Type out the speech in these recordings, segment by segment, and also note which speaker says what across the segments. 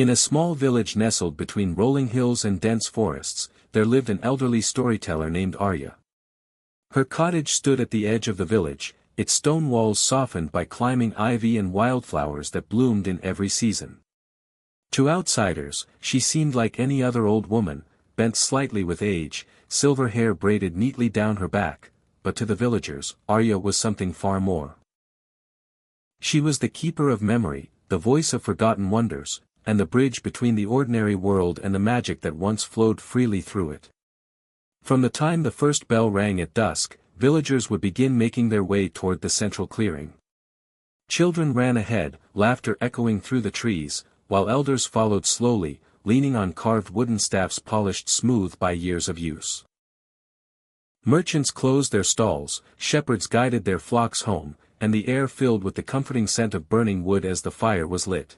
Speaker 1: In a small village nestled between rolling hills and dense forests, there lived an elderly storyteller named Arya. Her cottage stood at the edge of the village, its stone walls softened by climbing ivy and wildflowers that bloomed in every season. To outsiders, she seemed like any other old woman, bent slightly with age, silver hair braided neatly down her back, but to the villagers, Arya was something far more. She was the keeper of memory, the voice of forgotten wonders, and the bridge between the ordinary world and the magic that once flowed freely through it. From the time the first bell rang at dusk, villagers would begin making their way toward the central clearing. Children ran ahead, laughter echoing through the trees, while elders followed slowly, leaning on carved wooden staffs polished smooth by years of use. Merchants closed their stalls, shepherds guided their flocks home, and the air filled with the comforting scent of burning wood as the fire was lit.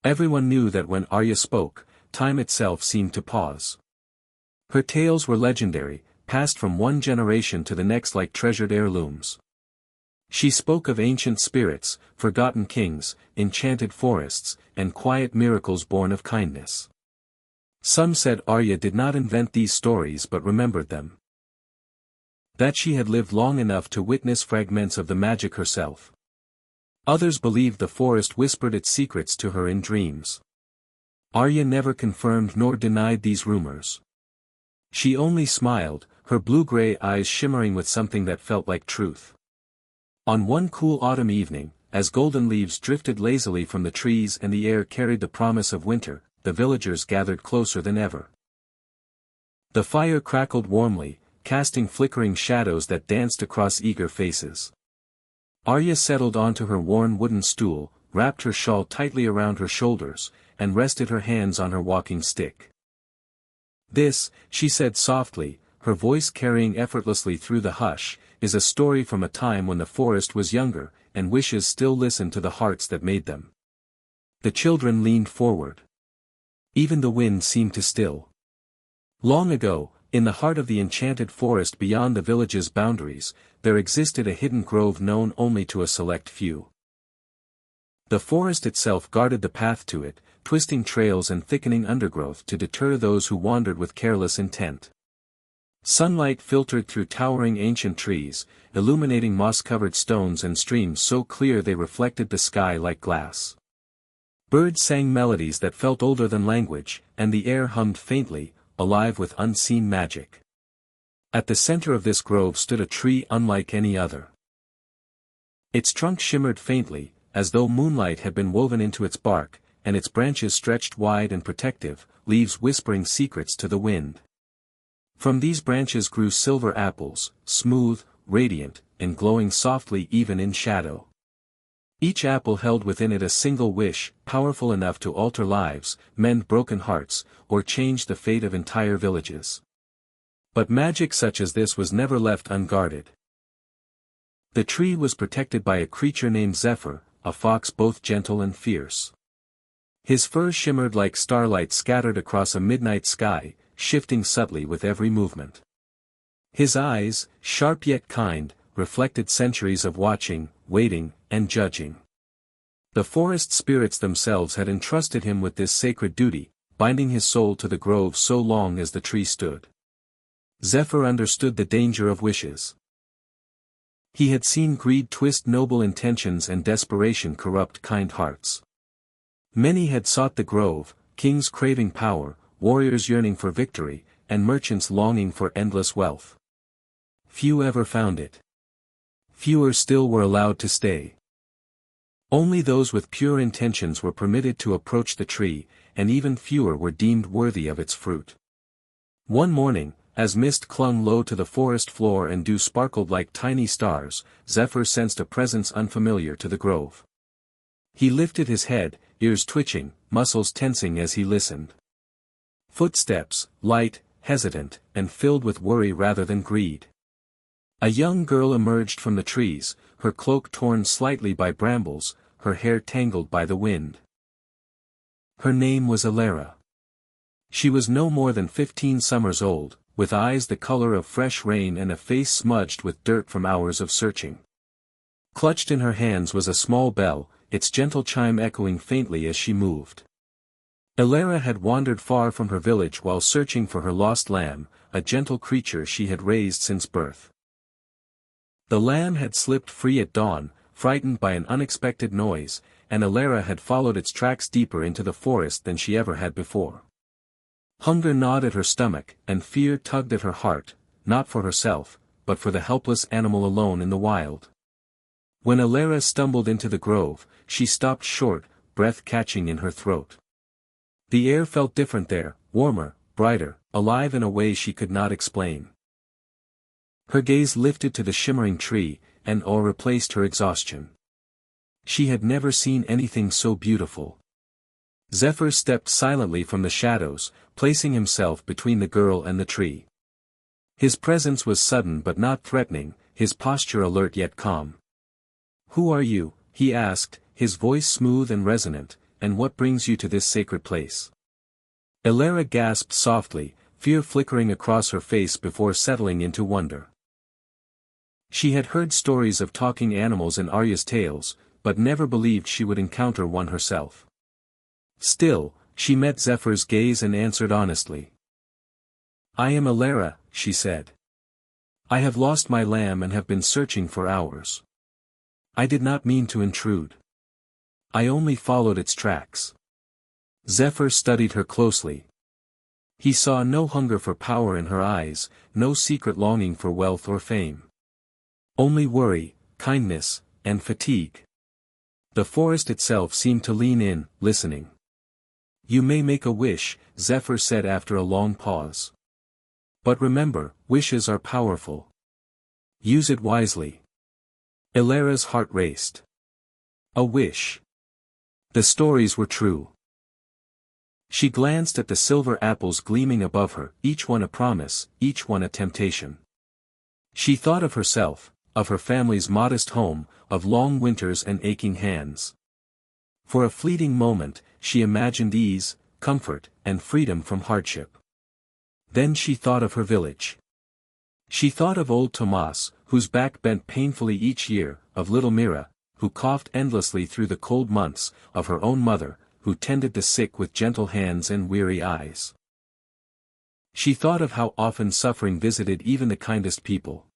Speaker 1: Everyone knew that when Arya spoke, time itself seemed to pause. Her tales were legendary, passed from one generation to the next like treasured heirlooms. She spoke of ancient spirits, forgotten kings, enchanted forests, and quiet miracles born of kindness. Some said Arya did not invent these stories but remembered them. That she had lived long enough to witness fragments of the magic herself. Others believed the forest whispered its secrets to her in dreams. Arya never confirmed nor denied these rumors. She only smiled, her blue-gray eyes shimmering with something that felt like truth. On one cool autumn evening, as golden leaves drifted lazily from the trees and the air carried the promise of winter, the villagers gathered closer than ever. The fire crackled warmly, casting flickering shadows that danced across eager faces. Arya settled onto her worn wooden stool, wrapped her shawl tightly around her shoulders, and rested her hands on her walking stick. "This," she said softly, her voice carrying effortlessly through the hush, "is a story from a time when the forest was younger, and wishes still listened to the hearts that made them." The children leaned forward. Even the wind seemed to still. Long ago, in the heart of the enchanted forest beyond the village's boundaries, there existed a hidden grove known only to a select few. The forest itself guarded the path to it, twisting trails and thickening undergrowth to deter those who wandered with careless intent. Sunlight filtered through towering ancient trees, illuminating moss-covered stones and streams so clear they reflected the sky like glass. Birds sang melodies that felt older than language, and the air hummed faintly, alive with unseen magic. At the center of this grove stood a tree unlike any other. Its trunk shimmered faintly, as though moonlight had been woven into its bark, and its branches stretched wide and protective, leaves whispering secrets to the wind. From these branches grew silver apples, smooth, radiant, and glowing softly even in shadow. Each apple held within it a single wish, powerful enough to alter lives, mend broken hearts, or change the fate of entire villages. But magic such as this was never left unguarded. The tree was protected by a creature named Zephyr, a fox both gentle and fierce. His fur shimmered like starlight scattered across a midnight sky, shifting subtly with every movement. His eyes, sharp yet kind, reflected centuries of watching, waiting, and judging. The forest spirits themselves had entrusted him with this sacred duty, binding his soul to the grove so long as the tree stood. Zephyr understood the danger of wishes. He had seen greed twist noble intentions and desperation corrupt kind hearts. Many had sought the grove, kings craving power, warriors yearning for victory, and merchants longing for endless wealth. Few ever found it. Fewer still were allowed to stay. Only those with pure intentions were permitted to approach the tree, and even fewer were deemed worthy of its fruit. One morning, as mist clung low to the forest floor and dew sparkled like tiny stars, Zephyr sensed a presence unfamiliar to the grove. He lifted his head, ears twitching, muscles tensing as he listened. Footsteps, light, hesitant, and filled with worry rather than greed. A young girl emerged from the trees, her cloak torn slightly by brambles, her hair tangled by the wind. Her name was Ellara. She was no more than 15 summers old, with eyes the color of fresh rain and a face smudged with dirt from hours of searching. Clutched in her hands was a small bell, its gentle chime echoing faintly as she moved. Ellara had wandered far from her village while searching for her lost lamb, a gentle creature she had raised since birth. The lamb had slipped free at dawn, frightened by an unexpected noise, and Ellara had followed its tracks deeper into the forest than she ever had before. Hunger gnawed at her stomach, and fear tugged at her heart, not for herself, but for the helpless animal alone in the wild. When Ellara stumbled into the grove, she stopped short, breath catching in her throat. The air felt different there, warmer, brighter, alive in a way she could not explain. Her gaze lifted to the shimmering tree, and awe replaced her exhaustion. She had never seen anything so beautiful. Zephyr stepped silently from the shadows, placing himself between the girl and the tree. His presence was sudden but not threatening, his posture alert yet calm. "Who are you?" he asked, his voice smooth and resonant, "and what brings you to this sacred place?" Ellara gasped softly, fear flickering across her face before settling into wonder. She had heard stories of talking animals in Arya's tales, but never believed she would encounter one herself. Still, she met Zephyr's gaze and answered honestly. "I am Ellara," she said. "I have lost my lamb and have been searching for hours. I did not mean to intrude. I only followed its tracks." Zephyr studied her closely. He saw no hunger for power in her eyes, no secret longing for wealth or fame. Only worry, kindness, and fatigue. The forest itself seemed to lean in, listening. "You may make a wish," Zephyr said after a long pause. "But remember, wishes are powerful. Use it wisely." Elara's heart raced. A wish. The stories were true. She glanced at the silver apples gleaming above her, each one a promise, each one a temptation. She thought of herself, of her family's modest home, of long winters and aching hands. For a fleeting moment, she imagined ease, comfort, and freedom from hardship. Then she thought of her village. She thought of old Tomas, whose back bent painfully each year, of little Mira, who coughed endlessly through the cold months, of her own mother, who tended the sick with gentle hands and weary eyes. She thought of how often suffering visited even the kindest people.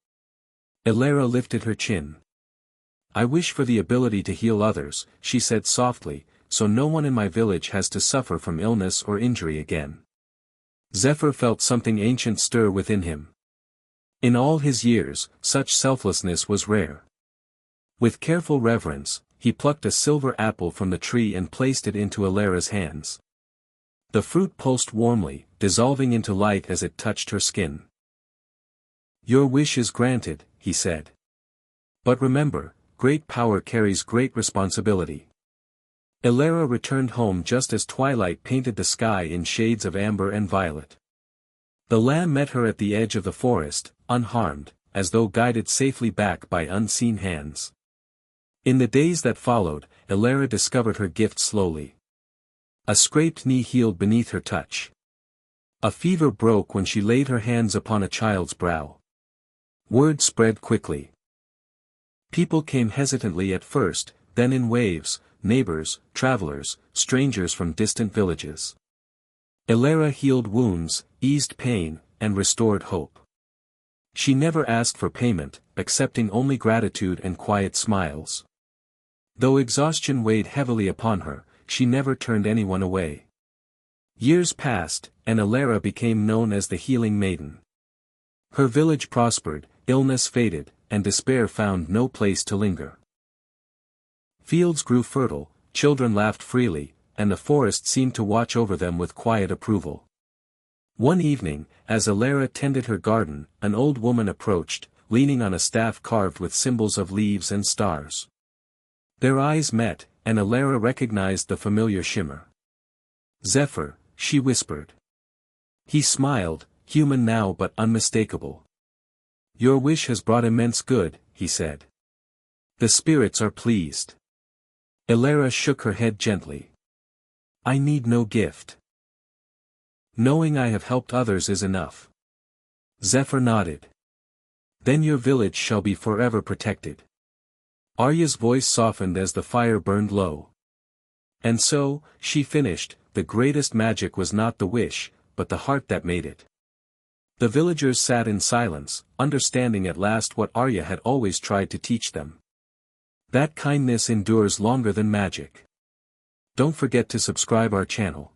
Speaker 1: Ellara lifted her chin. "I wish for the ability to heal others," she said softly, "so no one in my village has to suffer from illness or injury again." Zephyr felt something ancient stir within him. In all his years, such selflessness was rare. With careful reverence, he plucked a silver apple from the tree and placed it into Elara's hands. The fruit pulsed warmly, dissolving into light as it touched her skin. "Your wish is granted," he said. "But remember, great power carries great responsibility." Ellara returned home just as twilight painted the sky in shades of amber and violet. The lamb met her at the edge of the forest, unharmed, as though guided safely back by unseen hands. In the days that followed, Ellara discovered her gift slowly. A scraped knee healed beneath her touch. A fever broke when she laid her hands upon a child's brow. Word spread quickly. People came hesitantly at first, then in waves, neighbors, travelers, strangers from distant villages. Ellara healed wounds, eased pain, and restored hope. She never asked for payment, accepting only gratitude and quiet smiles. Though exhaustion weighed heavily upon her, she never turned anyone away. Years passed, and Ellara became known as the Healing Maiden. Her village prospered, illness faded, and despair found no place to linger. Fields grew fertile, children laughed freely, and the forest seemed to watch over them with quiet approval. One evening, as Ellara tended her garden, an old woman approached, leaning on a staff carved with symbols of leaves and stars. Their eyes met, and Ellara recognized the familiar shimmer. "Zephyr," she whispered. He smiled, human now but unmistakable. "Your wish has brought immense good," he said. "The spirits are pleased." Ellara shook her head gently. "I need no gift. Knowing I have helped others is enough." Zephyr nodded. "Then your village shall be forever protected." Arya's voice softened as the fire burned low. "And so," she finished, the greatest magic was not the wish, but the heart that made it. The villagers sat in silence, understanding at last what Arya had always tried to teach them. That kindness endures longer than magic. Don't forget to subscribe our channel.